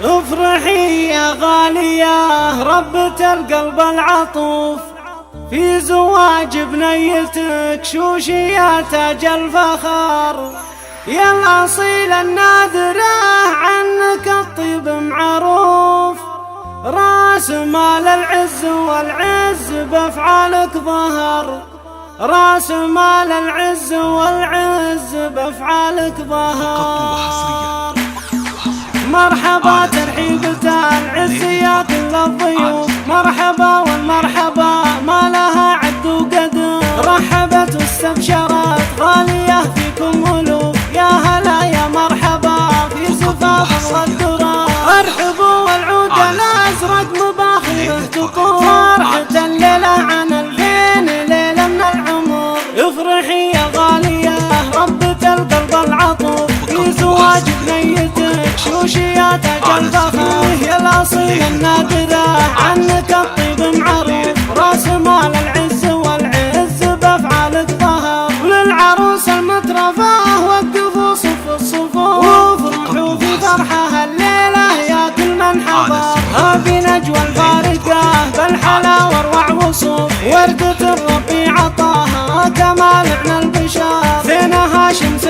افرحي يا غالية ربة القلب العطوف، في زواج بنيتك شوشي يا تاج الفخر، يا الأصيلة النادرة عنك الطيب معروف، راس مال العز والعز بأفعالك ظهر، راس مال العز والعز بأفعالك ظهر. مرحبا ترحيبة العز يا كل الضيوف، مرحبا والمرحبا ما لها عد وقدر، رحبت واستبشرت غالية فيكم ألوف، يا هلا يا مرحبا في زفاف والدرا، ارحبوا والعود الأزرق مباخره تطوف، فرحة الليلة عن الفين ليلة من العمر، افرحي يا غالية ربة القلب العطوف، في زواج بنيتك شوشي يا تاج الفخر، يا الأصيلة النادرة عنك الطيب معروف، راس مال العز والعز بأفعالك ظهر، وللعروس المترفة وقفوا صف الصفوف، وافرحوا في فرحة الليلة يا كل من حضر، هذه نجوى الفارقة بالحلا واروع وصوف، وردة الربيع عطاها كمال عن البشر، زينها شمس